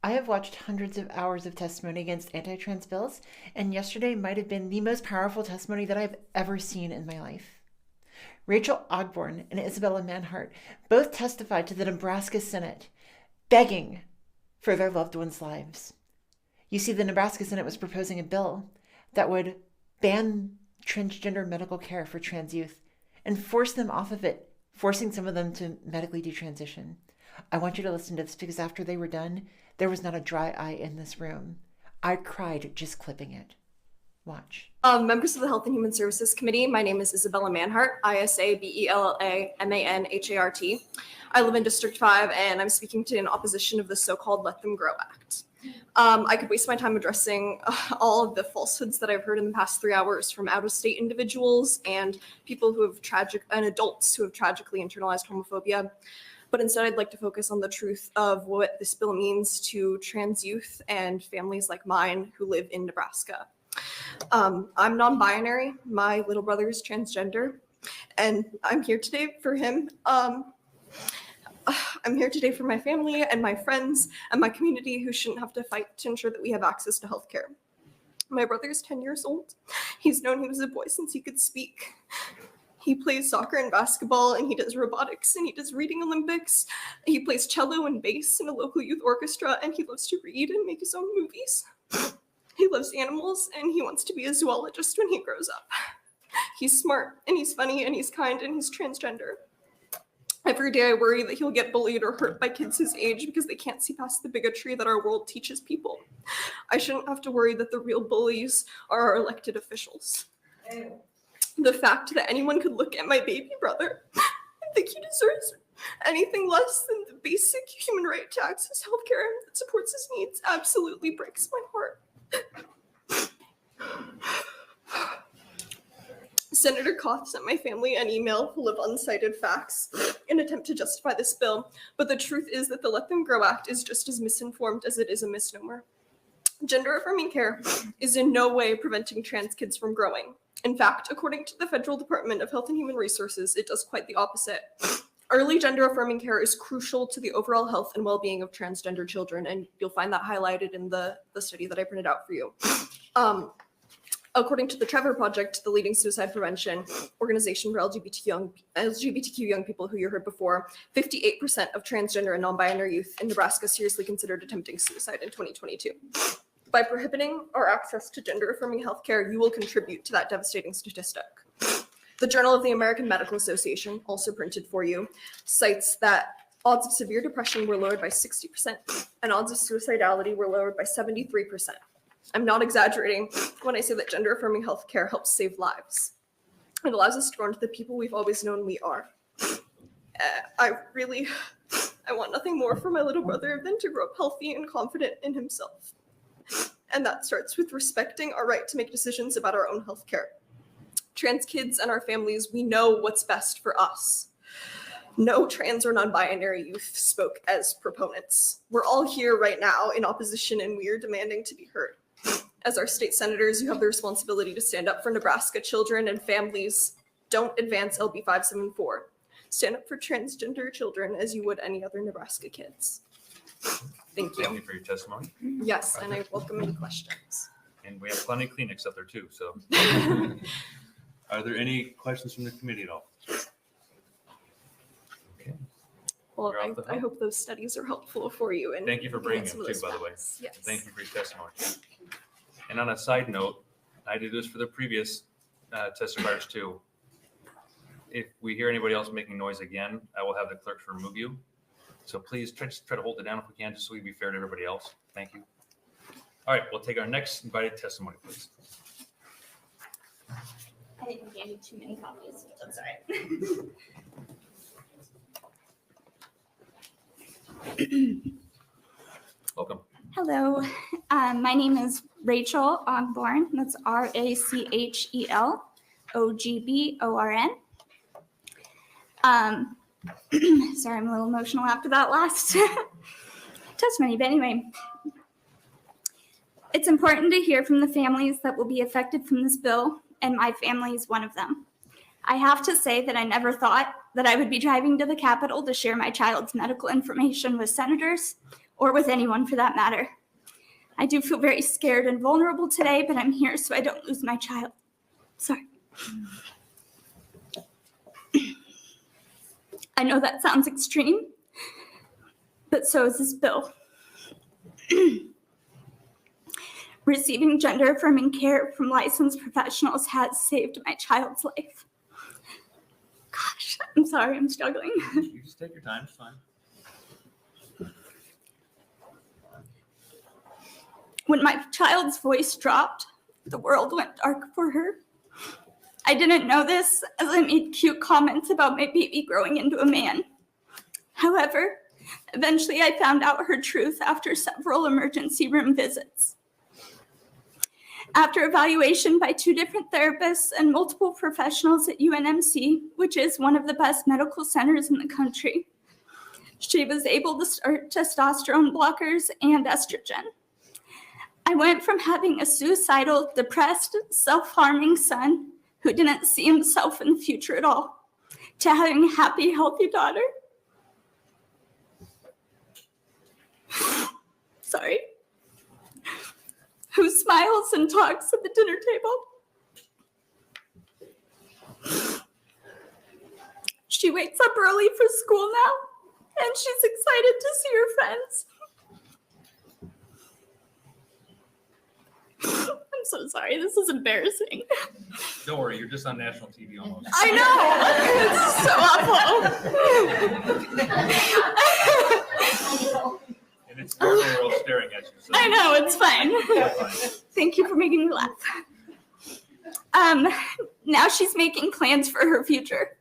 I have watched hundreds of hours of testimony against anti-trans bills, and yesterday might have been the most powerful testimony that I've ever seen in my life. Rachel Ogborn and Isabella Manhart both testified to the Nebraska Senate, begging for their loved ones' lives. You see, the Nebraska Senate was proposing a bill that would ban transgender medical care for trans youth and force them off of it, forcing some of them to medically detransition. I want you to listen to this because after they were done, there was not a dry eye in this room. I cried just clipping it. Watch. Members of the Health and Human Services Committee, my name is Isabella Manhart, ISABELLAMANHART. I live in District 5, and I'm speaking to in opposition of the so-called Let Them Grow Act. I could waste my time addressing all of the falsehoods that I've heard in the past 3 hours from out-of-state individuals and people who have adults who have tragically internalized homophobia. But instead, I'd like to focus on the truth of what this bill means to trans youth and families like mine who live in Nebraska. I'm non-binary. My little brother is transgender, and I'm here today for him. I'm here today for my family and my friends and my community who shouldn't have to fight to ensure that we have access to healthcare. My brother is 10 years old. He's known he was a boy since he could speak. He plays soccer and basketball, and he does robotics, and he does reading Olympics. He plays cello and bass in a local youth orchestra, and he loves to read and make his own movies. He loves animals, and he wants to be a zoologist when he grows up. He's smart, and he's funny, and he's kind, and he's transgender. Every day I worry that he'll get bullied or hurt by kids his age because they can't see past the bigotry that our world teaches people. I shouldn't have to worry that the real bullies are our elected officials. The fact that anyone could look at my baby brother and think he deserves anything less than the basic human right to access healthcare that supports his needs absolutely breaks my heart. Senator Koth sent my family an email full of uncited facts in an attempt to justify this bill, but the truth is that the Let Them Grow Act is just as misinformed as it is a misnomer. Gender-affirming care is in no way preventing trans kids from growing. In fact, according to the Federal Department of Health and Human Resources, it does quite the opposite. Early gender-affirming care is crucial to the overall health and well-being of transgender children, and you'll find that highlighted in the study that I printed out for you. According to the Trevor Project, the leading suicide prevention organization for LGBTQ young people who you heard before, 58% of transgender and non-binary youth in Nebraska seriously considered attempting suicide in 2022. By prohibiting our access to gender-affirming healthcare, you will contribute to that devastating statistic. The Journal of the American Medical Association, also printed for you, cites that odds of severe depression were lowered by 60% and odds of suicidality were lowered by 73%. I'm not exaggerating when I say that gender-affirming healthcare helps save lives. It allows us to grow into the people we've always known we are. I want nothing more for my little brother than to grow up healthy and confident in himself. And that starts with respecting our right to make decisions about our own healthcare. Trans kids and our families, we know what's best for us. No trans or non-binary youth spoke as proponents. We're all here right now in opposition, and we are demanding to be heard. As our state senators, you have the responsibility to stand up for Nebraska children and families. Don't advance LB 574. Stand up for transgender children as you would any other Nebraska kids. Thank you. Thank you for your testimony. Yes, and I welcome any questions. And we have plenty of Kleenex up there too, so. Are there any questions from the committee at all? Okay. Well, You're off the I hook. hope those studies are helpful for you. And Thank you for bringing them too, by the way. Yes. Thank you for your testimony. And on a side note, I did this for the previous testifiers too. If we hear anybody else making noise again, I will have the clerks remove you. So please try to hold it down if we can, just so we be fair to everybody else. Thank you. All right, we'll take our next invited testimony, please. I didn't give you too many copies. That's all right. Welcome. Hello, my name is Rachel Ogborn. That's RACHEL OGBORN. Sorry, I'm a little emotional after that last testimony, but anyway. It's important to hear from the families that will be affected from this bill, and my family is one of them. I have to say that I never thought that I would be driving to the Capitol to share my child's medical information with senators or with anyone for that matter. I do feel very scared and vulnerable today, but I'm here so I don't lose my child. Sorry. I know that sounds extreme, but so is this bill. Receiving gender-affirming care from licensed professionals has saved my child's life. Gosh, I'm sorry, I'm struggling. You just take your time, it's fine. When my child's voice dropped, the world went dark for her. I didn't know this as I made cute comments about my baby growing into a man. However, eventually I found out her truth after several emergency room visits. After evaluation by 2 different therapists and multiple professionals at UNMC, which is one of the best medical centers in the country, she was able to start testosterone blockers and estrogen. I went from having a suicidal, depressed, self-harming son who didn't see himself in the future at all, to having a happy, healthy daughter. Sorry. Who smiles and talks at the dinner table. She wakes up early for school now, and she's excited to see her friends. I'm so sorry, this is embarrassing. Don't worry, you're just on national TV almost. I know, it's so awful. And it's the world staring at you. So I know, it's fine. fine. Thank you for making me laugh. Now she's making plans for her future.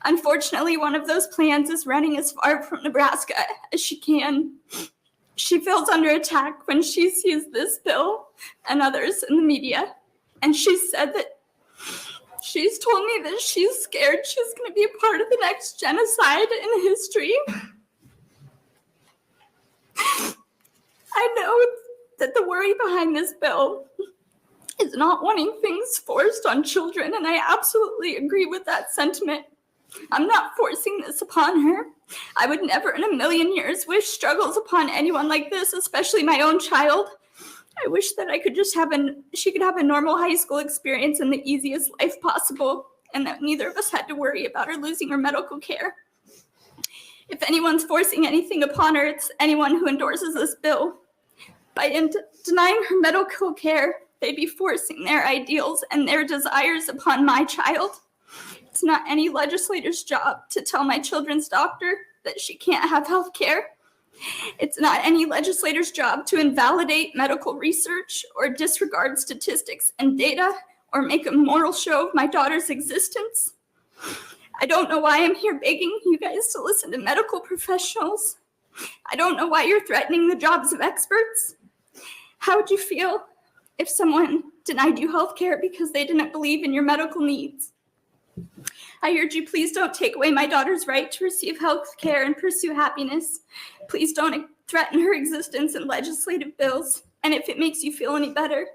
Unfortunately, one of those plans is running as far from Nebraska as she can. She feels under attack when she sees this bill and others in the media. And she said that she's told me that she's scared she's going to be a part of the next genocide in history. I know that the worry behind this bill is not wanting things forced on children, and I absolutely agree with that sentiment. I'm not forcing this upon her. I would never in a million years wish struggles upon anyone like this, especially my own child. I wish that I could just she could have a normal high school experience in the easiest life possible, and that neither of us had to worry about her losing her medical care. If anyone's forcing anything upon her, it's anyone who endorses this bill. By denying her medical care, they'd be forcing their ideals and their desires upon my child. It's not any legislator's job to tell my children's doctor that she can't have health care. It's not any legislator's job to invalidate medical research or disregard statistics and data or make a moral show of my daughter's existence. I don't know why I'm here begging you guys to listen to medical professionals. I don't know why you're threatening the jobs of experts. How would you feel if someone denied you health care because they didn't believe in your medical needs? I urge you, please don't take away my daughter's right to receive health care and pursue happiness. Please don't threaten her existence in legislative bills. And if it makes you feel any better,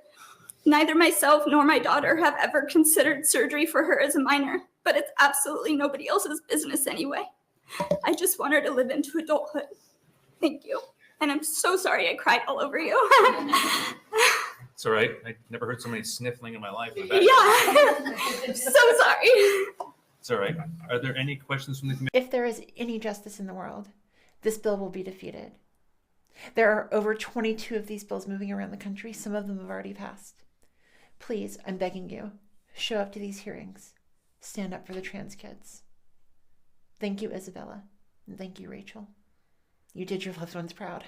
neither myself nor my daughter have ever considered surgery for her as a minor, but it's absolutely nobody else's business anyway. I just want her to live into adulthood. Thank you. And I'm so sorry I cried all over you. It's all right. I never heard so many sniffling in my life. Yeah, I'm so sorry. It's all right. Are there any questions from the committee? If there is any justice in the world, this bill will be defeated. There are over 22 of these bills moving around the country. Some of them have already passed. Please, I'm begging you, show up to these hearings. Stand up for the trans kids. Thank you, Isabella. And thank you, Rachel. You did your loved ones proud.